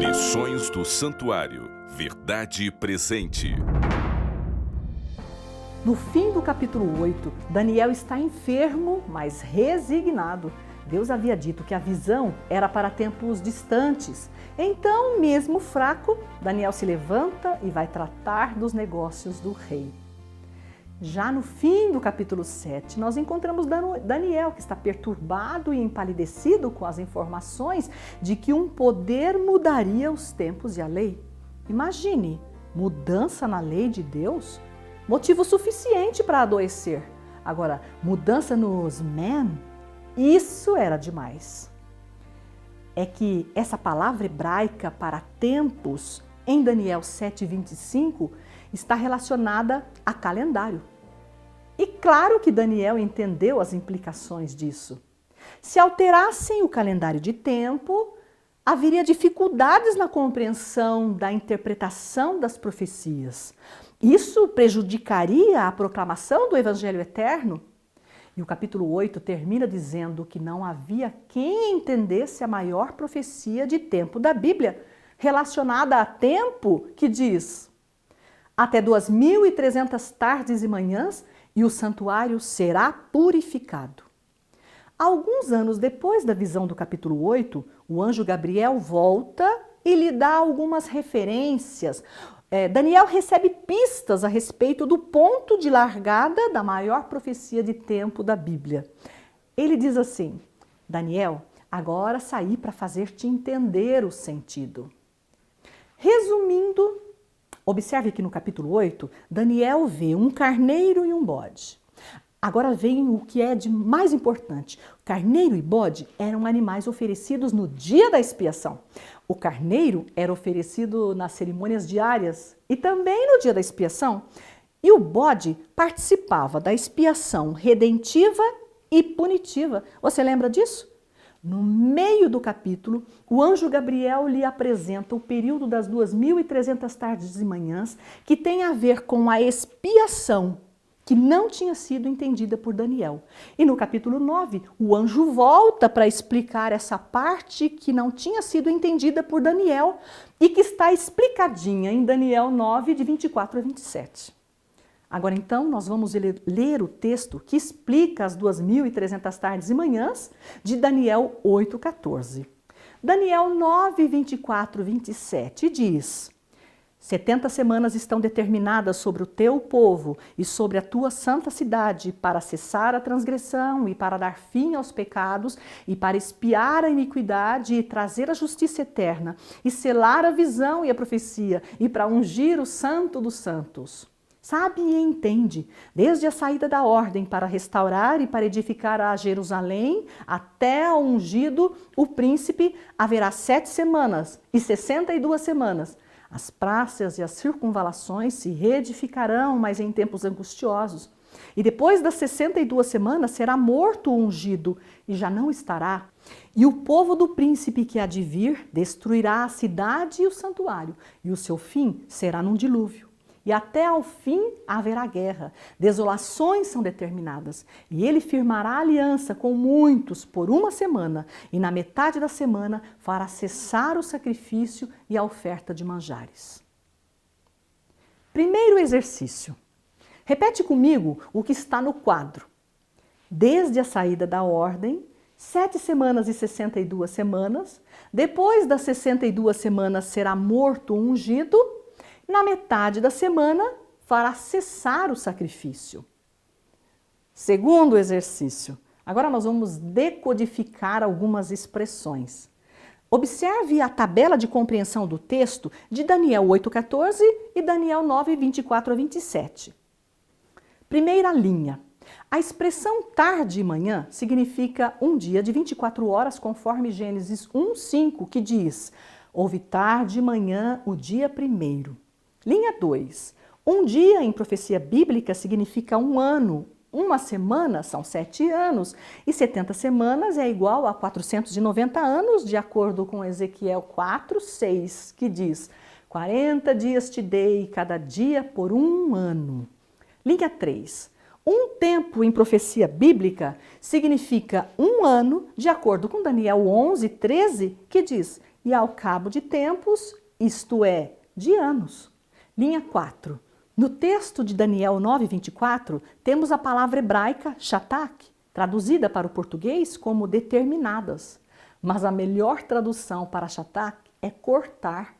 Lições do Santuário. Verdade presente. No fim do capítulo 8, Daniel está enfermo, mas resignado. Deus havia dito que a visão era para tempos distantes. Então, mesmo fraco, Daniel se levanta e vai tratar dos negócios do rei. Já no fim do capítulo 7, nós encontramos Daniel, que está perturbado e empalidecido com as informações de que um poder mudaria os tempos e a lei. Imagine, mudança na lei de Deus? Motivo suficiente para adoecer. Agora, mudança nos men? Isso era demais. É que essa palavra hebraica para tempos, em Daniel 7:25, está relacionada a calendário. E claro que Daniel entendeu as implicações disso. Se alterassem o calendário de tempo, haveria dificuldades na compreensão da interpretação das profecias. Isso prejudicaria a proclamação do Evangelho eterno. E o capítulo 8 termina dizendo que não havia quem entendesse a maior profecia de tempo da Bíblia, relacionada a tempo que diz: até 2.300 tardes e manhãs e o santuário será purificado. Alguns anos depois da visão do capítulo 8, o anjo Gabriel volta e lhe dá algumas referências. Daniel recebe pistas a respeito do ponto de largada da maior profecia de tempo da Bíblia. Ele diz assim: Daniel, agora saí para fazer-te entender o sentido. Resumindo, observe que no capítulo 8, Daniel vê um carneiro e um bode. Agora vem o que é de mais importante. Carneiro e bode eram animais oferecidos no dia da expiação. O carneiro era oferecido nas cerimônias diárias e também no dia da expiação. E o bode participava da expiação redentiva e punitiva. Você lembra disso? No meio do capítulo, o anjo Gabriel lhe apresenta o período das 2.300 tardes e manhãs, que tem a ver com a expiação, que não tinha sido entendida por Daniel. E no capítulo 9, o anjo volta para explicar essa parte que não tinha sido entendida por Daniel e que está explicadinha em Daniel 9, de 24 a 27. Agora então, nós vamos ler o texto que explica as 2.300 tardes e manhãs de Daniel 8:14. Daniel 9, 24 e 27 diz: 70 semanas estão determinadas sobre o teu povo e sobre a tua santa cidade para cessar a transgressão e para dar fim aos pecados e para expiar a iniquidade e trazer a justiça eterna e selar a visão e a profecia e para ungir o santo dos santos. Sabe e entende, desde a saída da ordem para restaurar e para edificar a Jerusalém, até ao ungido, o príncipe, haverá 7 semanas e 62 semanas. As praças e as circunvalações se reedificarão, mas em tempos angustiosos. E depois das 62 semanas será morto o ungido, e já não estará. E o povo do príncipe que há de vir destruirá a cidade e o santuário, e o seu fim será num dilúvio. E até ao fim haverá guerra, desolações são determinadas, e ele firmará aliança com muitos por 1 semana, e na metade da semana fará cessar o sacrifício e a oferta de manjares. Primeiro exercício. Repete comigo o que está no quadro. Desde a saída da ordem, 7 semanas e 62 semanas, depois das 62 semanas será morto o ungido, na metade da semana, fará cessar o sacrifício. Segundo exercício. Agora nós vamos decodificar algumas expressões. Observe a tabela de compreensão do texto de Daniel 8:14 e Daniel 9, 24 a 27. Primeira linha. A expressão tarde e manhã significa um dia de 24 horas, conforme Gênesis 1:5, que diz: houve tarde e manhã o dia primeiro. Linha 2. Um dia em profecia bíblica significa um ano. Uma semana são 7 anos. E 70 semanas é igual a 490 anos, de acordo com Ezequiel 4:6, que diz: 40 dias te dei, cada dia por 1 ano. Linha 3. Um tempo em profecia bíblica significa 1 ano, de acordo com Daniel 11:13, que diz: e ao cabo de tempos, isto é, de anos. Linha 4. No texto de Daniel 9:24, temos a palavra hebraica shatak, traduzida para o português como determinadas. Mas a melhor tradução para shatak é cortar.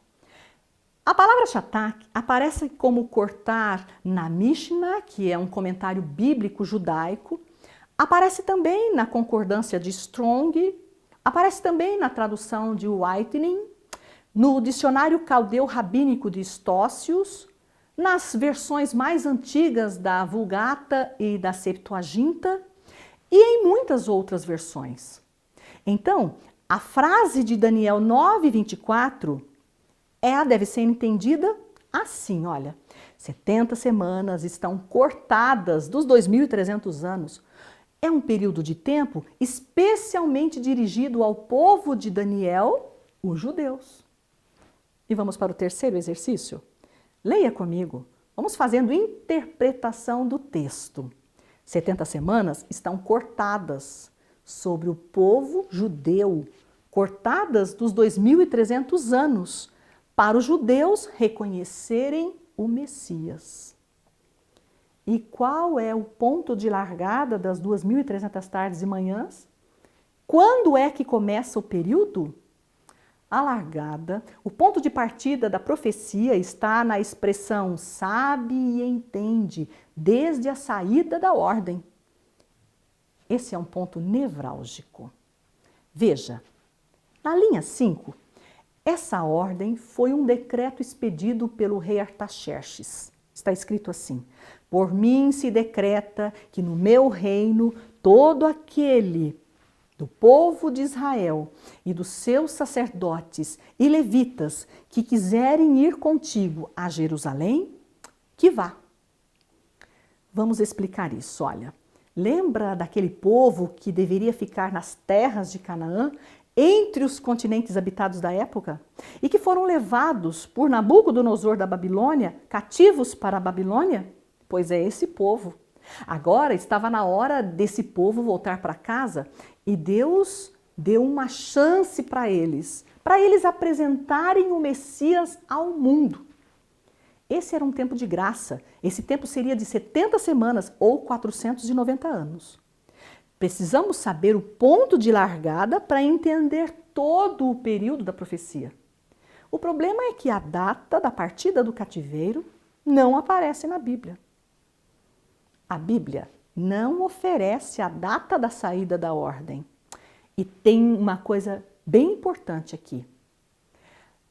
A palavra shatak aparece como cortar na Mishnah, que é um comentário bíblico judaico, aparece também na concordância de Strong, aparece também na tradução de Whitening, no dicionário caldeu rabínico de Estócios, nas versões mais antigas da Vulgata e da Septuaginta e em muitas outras versões. Então, a frase de Daniel 9:24 deve ser entendida assim, olha, 70 semanas estão cortadas dos 2.300 anos. É um período de tempo especialmente dirigido ao povo de Daniel, os judeus. E vamos para o terceiro exercício? Leia comigo. Vamos fazendo interpretação do texto. 70 semanas estão cortadas sobre o povo judeu, cortadas dos 2.300 anos, para os judeus reconhecerem o Messias. E qual é o ponto de largada das 2.300 tardes e manhãs? Quando é que começa o período? A largada, o ponto de partida da profecia está na expressão sabe e entende, desde a saída da ordem. Esse é um ponto nevrálgico. Veja, na linha 5, essa ordem foi um decreto expedido pelo rei Artaxerxes. Está escrito assim: por mim se decreta que no meu reino todo aquele do povo de Israel e dos seus sacerdotes e levitas que quiserem ir contigo a Jerusalém, que vá. Vamos explicar isso, olha. Lembra daquele povo que deveria ficar nas terras de Canaã, entre os continentes habitados da época, e que foram levados por Nabucodonosor da Babilônia, cativos para a Babilônia? Pois é esse povo. Agora estava na hora desse povo voltar para casa e Deus deu uma chance para eles apresentarem o Messias ao mundo. Esse era um tempo de graça. Esse tempo seria de 70 semanas ou 490 anos. Precisamos saber o ponto de largada para entender todo o período da profecia. O problema é que a data da partida do cativeiro não aparece na Bíblia. A Bíblia não oferece a data da saída da ordem. E tem uma coisa bem importante aqui.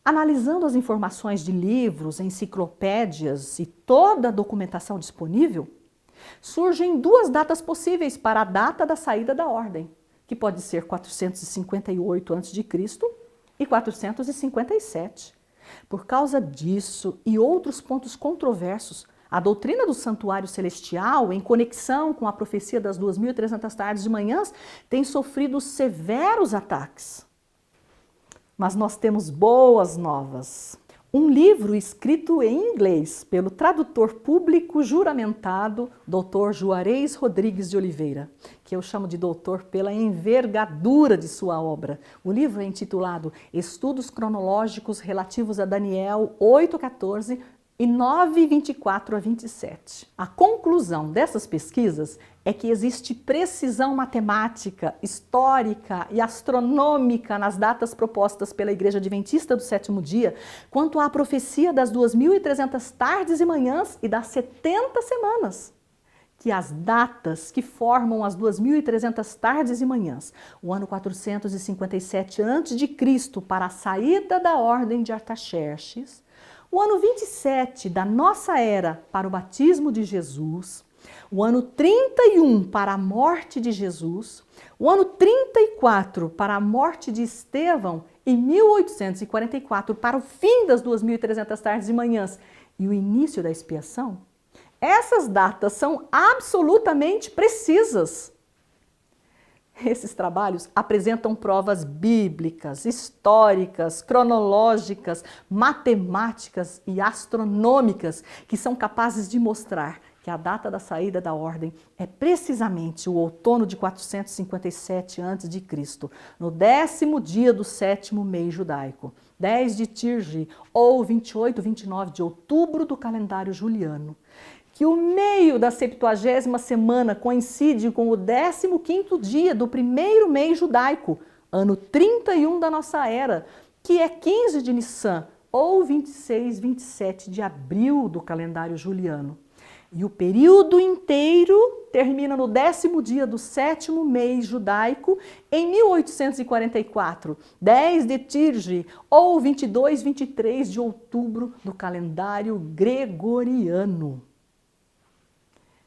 Analisando as informações de livros, enciclopédias e toda a documentação disponível, surgem duas datas possíveis para a data da saída da ordem, que pode ser 458 a.C. e 457. Por causa disso e outros pontos controversos, a doutrina do santuário celestial, em conexão com a profecia das 2.300 tardes e manhãs, tem sofrido severos ataques. Mas nós temos boas novas. Um livro escrito em inglês pelo tradutor público juramentado, Dr. Juarez Rodrigues de Oliveira, que eu chamo de doutor pela envergadura de sua obra. O livro é intitulado Estudos Cronológicos Relativos a Daniel 8:14 e 9:24 a 27. A conclusão dessas pesquisas é que existe precisão matemática, histórica e astronômica nas datas propostas pela Igreja Adventista do Sétimo Dia quanto à profecia das 2.300 tardes e manhãs e das 70 semanas. Que as datas que formam as 2.300 tardes e manhãs, o ano 457 a.C. para a saída da ordem de Artaxerxes, o ano 27 da nossa era para o batismo de Jesus, o ano 31 para a morte de Jesus, o ano 34 para a morte de Estevão e 1844 para o fim das 2.300 tardes e manhãs e o início da expiação, essas datas são absolutamente precisas. Esses trabalhos apresentam provas bíblicas, históricas, cronológicas, matemáticas e astronômicas que são capazes de mostrar que a data da saída da ordem é precisamente o outono de 457 a.C., no 10º dia do 7º mês judaico, 10 de Tirji, ou 28, 29 de outubro do calendário juliano, que o meio da 70ª semana coincide com o 15º dia do primeiro mês judaico, ano 31 da nossa era, que é 15 de Nissan, ou 26, 27 de abril do calendário juliano. E o período inteiro termina no 10º dia do 7º mês judaico, em 1844, 10 de Tirji, ou 22, 23 de outubro do calendário gregoriano.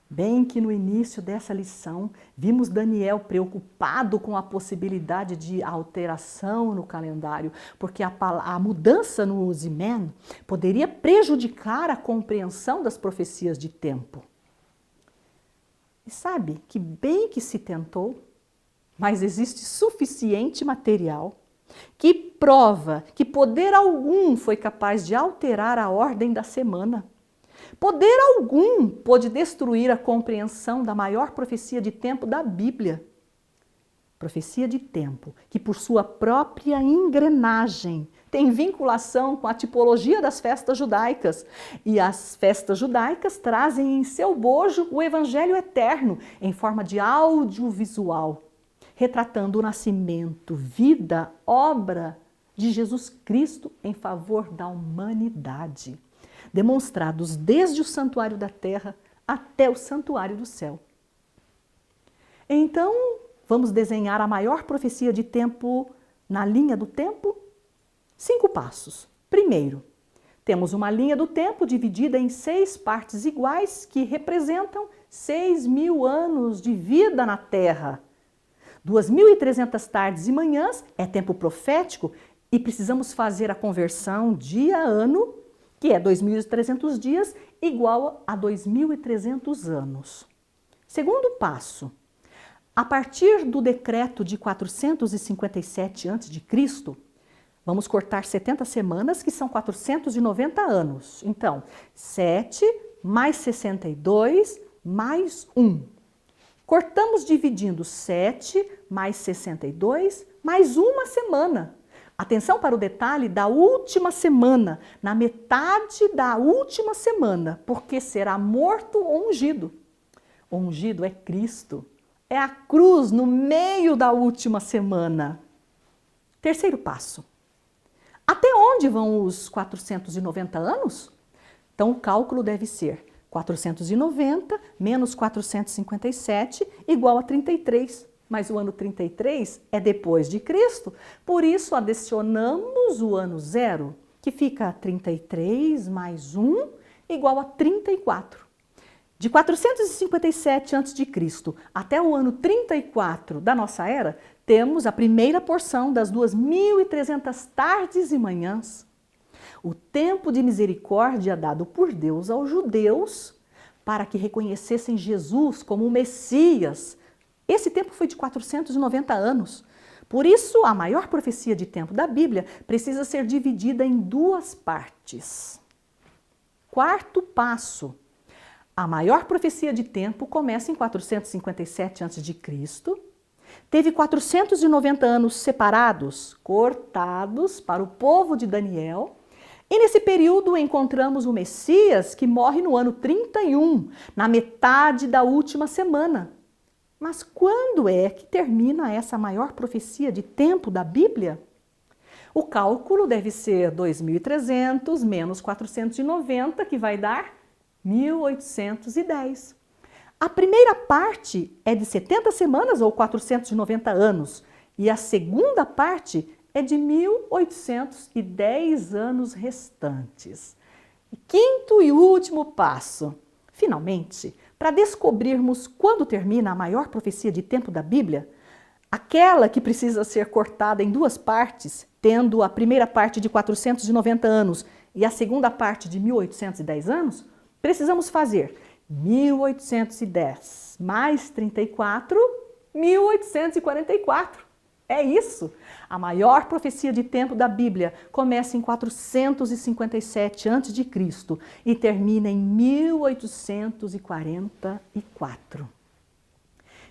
Bem que no início dessa lição, vimos Daniel preocupado com a possibilidade de alteração no calendário, porque a mudança no Zimen poderia prejudicar a compreensão das profecias de tempo. E sabe que bem que se tentou, mas existe suficiente material que prova que poder algum foi capaz de alterar a ordem da semana. Poder algum pôde destruir a compreensão da maior profecia de tempo da Bíblia. Profecia de tempo, que por sua própria engrenagem tem vinculação com a tipologia das festas judaicas. E as festas judaicas trazem em seu bojo o Evangelho eterno, em forma de audiovisual, retratando o nascimento, vida, obra de Jesus Cristo em favor da humanidade, demonstrados desde o santuário da terra até o santuário do céu. Então, vamos desenhar a maior profecia de tempo na linha do tempo? 5 passos. Primeiro, temos uma linha do tempo dividida em 6 partes iguais que representam 6.000 anos de vida na terra. 2.300 tardes e manhãs é tempo profético e precisamos fazer a conversão dia a ano, que é 2.300 dias, igual a 2.300 anos. Segundo passo, a partir do decreto de 457 a.C., vamos cortar 70 semanas, que são 490 anos. Então, 7 mais 62 mais 1. Cortamos dividindo 7 mais 62 mais uma semana. Atenção para o detalhe da última semana, na metade da última semana, porque será morto ou ungido. O ungido é Cristo. É a cruz no meio da última semana. Terceiro passo. Até onde vão os 490 anos? Então, o cálculo deve ser 490 menos 457 igual a 33. Mas o ano 33 é depois de Cristo, por isso adicionamos o ano 0, que fica 33 mais 1 igual a 34. De 457 a.C. até o ano 34 da nossa era, temos a primeira porção das 2.300 tardes e manhãs. O tempo de misericórdia dado por Deus aos judeus para que reconhecessem Jesus como o Messias. Esse tempo foi de 490 anos. Por isso, a maior profecia de tempo da Bíblia precisa ser dividida em 2 partes. Quarto passo. A maior profecia de tempo começa em 457 a.C., teve 490 anos separados, cortados para o povo de Daniel, e nesse período encontramos o Messias, que morre no ano 31, na metade da última semana. Mas quando é que termina essa maior profecia de tempo da Bíblia? O cálculo deve ser 2.300 menos 490, que vai dar 1.810. A primeira parte é de 70 semanas ou 490 anos, e a segunda parte é de 1.810 anos restantes. Quinto e último passo. Finalmente, para descobrirmos quando termina a maior profecia de tempo da Bíblia, aquela que precisa ser cortada em 2 partes, tendo a primeira parte de 490 anos e a segunda parte de 1.810 anos, precisamos fazer 1.810 mais 34, 1.844. É isso! A maior profecia de tempo da Bíblia começa em 457 a.C. e termina em 1844.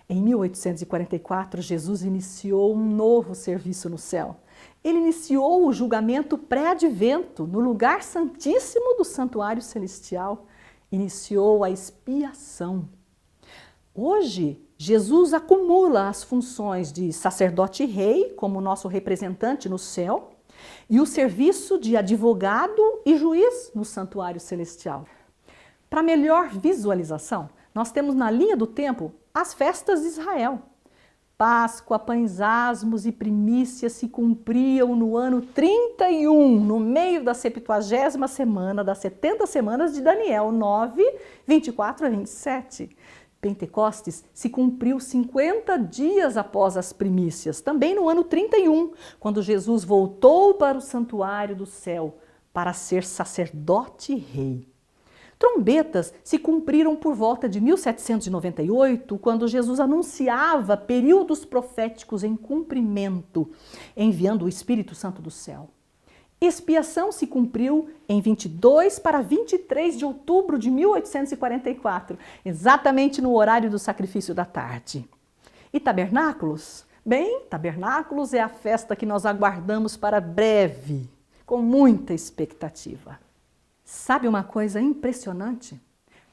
Em 1844, Jesus iniciou um novo serviço no céu. Ele iniciou o julgamento pré-advento no lugar santíssimo do santuário celestial. Iniciou a expiação. Hoje, Jesus acumula as funções de sacerdote e rei, como nosso representante no céu, e o serviço de advogado e juiz no santuário celestial. Para melhor visualização, nós temos na linha do tempo as festas de Israel. Páscoa, pães asmos e primícias se cumpriam no ano 31, no meio da 70ª semana das 70 semanas de Daniel 9, 24 a 27. Pentecostes se cumpriu 50 dias após as primícias, também no ano 31, quando Jesus voltou para o santuário do céu para ser sacerdote e rei. Trombetas se cumpriram por volta de 1798, quando Jesus anunciava períodos proféticos em cumprimento, enviando o Espírito Santo do céu. Expiação se cumpriu em 22 para 23 de outubro de 1844, exatamente no horário do sacrifício da tarde. E tabernáculos? Bem, tabernáculos é a festa que nós aguardamos para breve, com muita expectativa. Sabe uma coisa impressionante?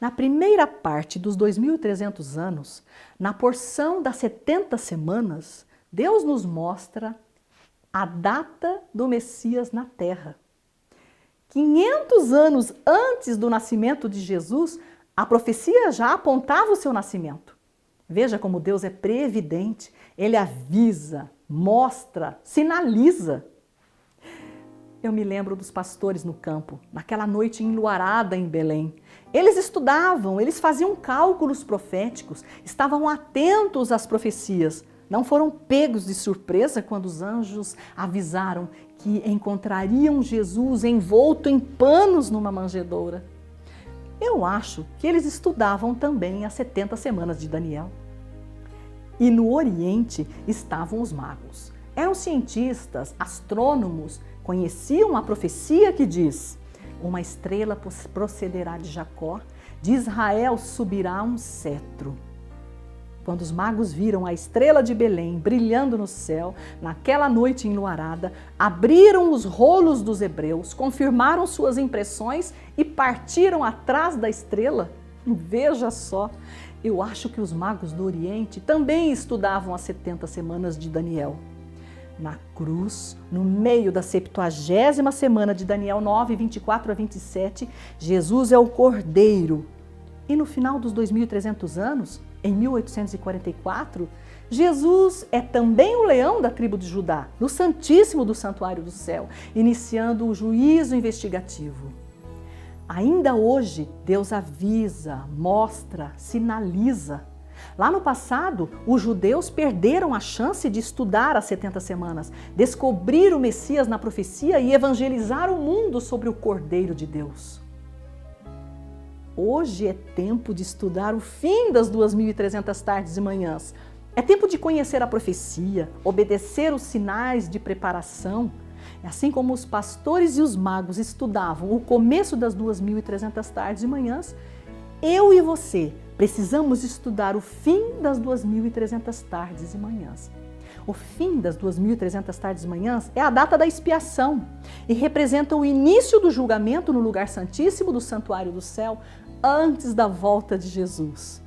Na primeira parte dos 2.300 anos, na porção das 70 semanas, Deus nos mostra a data do Messias na Terra. 500 anos antes do nascimento de Jesus, a profecia já apontava o seu nascimento. Veja como Deus é previdente, Ele avisa, mostra, sinaliza. Eu me lembro dos pastores no campo, naquela noite enluarada em Belém. Eles estudavam, eles faziam cálculos proféticos, estavam atentos às profecias. Não foram pegos de surpresa quando os anjos avisaram que encontrariam Jesus envolto em panos numa manjedoura. Eu acho que eles estudavam também as 70 semanas de Daniel. E no Oriente estavam os magos. Eram cientistas, astrônomos, conheciam a profecia que diz: uma estrela procederá de Jacó, de Israel subirá um cetro. Quando os magos viram a estrela de Belém brilhando no céu, naquela noite enluarada, abriram os rolos dos hebreus, confirmaram suas impressões e partiram atrás da estrela. Veja só, eu acho que os magos do Oriente também estudavam as 70 semanas de Daniel. Na cruz, no meio da 70ª semana de Daniel 9, 24 a 27, Jesus é o Cordeiro. E no final dos 2.300 anos, em 1844, Jesus é também o leão da tribo de Judá, no Santíssimo do Santuário do Céu, iniciando o juízo investigativo. Ainda hoje, Deus avisa, mostra, sinaliza. Lá no passado, os judeus perderam a chance de estudar as 70 semanas, descobrir o Messias na profecia e evangelizar o mundo sobre o Cordeiro de Deus. Hoje é tempo de estudar o fim das 2.300 tardes e manhãs. É tempo de conhecer a profecia, obedecer os sinais de preparação. Assim como os pastores e os magos estudavam o começo das 2.300 tardes e manhãs, eu e você precisamos estudar o fim das 2.300 tardes e manhãs. O fim das 2.300 tardes e manhãs é a data da expiação e representa o início do julgamento no lugar santíssimo do santuário do céu antes da volta de Jesus.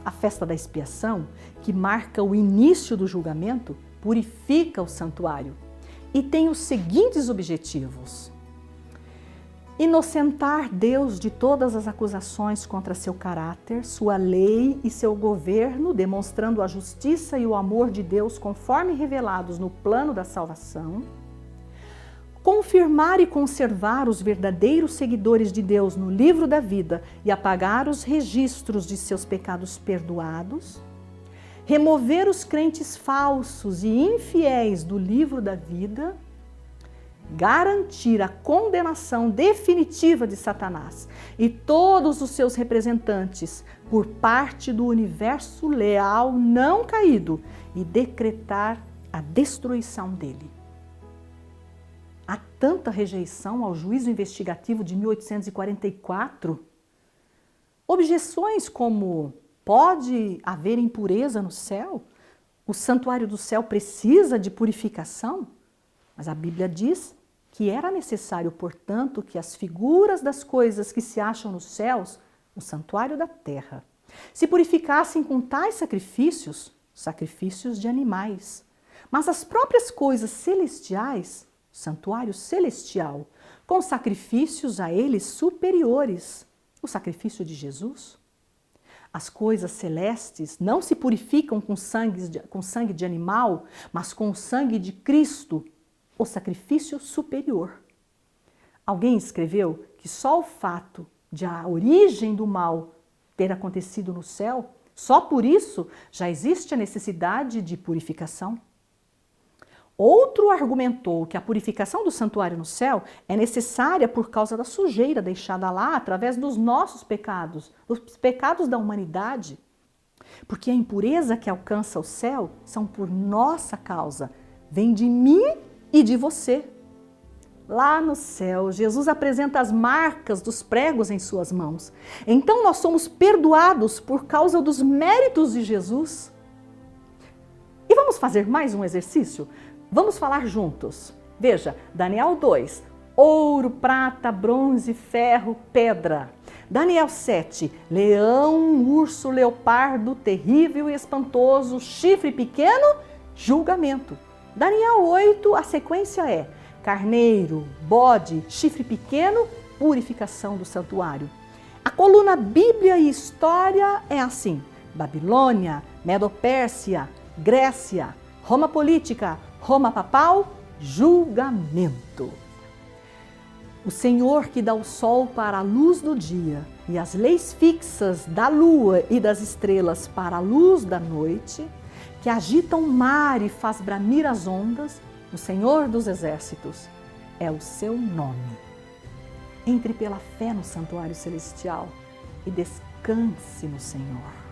A festa da expiação, que marca o início do julgamento, purifica o santuário e tem os seguintes objetivos: inocentar Deus de todas as acusações contra seu caráter, sua lei e seu governo, demonstrando a justiça e o amor de Deus conforme revelados no plano da salvação. Confirmar e conservar os verdadeiros seguidores de Deus no livro da vida e apagar os registros de seus pecados perdoados. Remover os crentes falsos e infiéis do livro da vida. Garantir a condenação definitiva de Satanás e todos os seus representantes por parte do universo leal não caído e decretar a destruição dele. Há tanta rejeição ao juízo investigativo de 1844. Objeções como: pode haver impureza no céu? O santuário do céu precisa de purificação? Mas a Bíblia diz que era necessário, portanto, que as figuras das coisas que se acham nos céus, o santuário da terra, se purificassem com tais sacrifícios, sacrifícios de animais. Mas as próprias coisas celestiais, o santuário celestial, com sacrifícios a eles superiores, o sacrifício de Jesus. As coisas celestes não se purificam com sangue de animal, mas com o sangue de Cristo, o sacrifício superior. Alguém escreveu que só o fato de a origem do mal ter acontecido no céu, só por isso já existe a necessidade de purificação. Outro argumentou que a purificação do santuário no céu é necessária por causa da sujeira deixada lá através dos nossos pecados, dos pecados da humanidade. Porque a impureza que alcança o céu são por nossa causa, vem de mim e de você. Lá no céu, Jesus apresenta as marcas dos pregos em suas mãos. Então nós somos perdoados por causa dos méritos de Jesus. E vamos fazer mais um exercício? Vamos falar juntos. Veja, Daniel 2, ouro, prata, bronze, ferro, pedra. Daniel 7, leão, urso, leopardo, terrível e espantoso, chifre pequeno, julgamento. Daniel 8, a sequência é carneiro, bode, chifre pequeno, purificação do santuário. A coluna Bíblia e História é assim: Babilônia, Medo-Pérsia, Grécia, Roma política, Roma papal, julgamento. O Senhor que dá o sol para a luz do dia e as leis fixas da lua e das estrelas para a luz da noite, que agita o mar e faz bramir as ondas, o Senhor dos exércitos é o seu nome. Entre pela fé no santuário celestial e descanse no Senhor.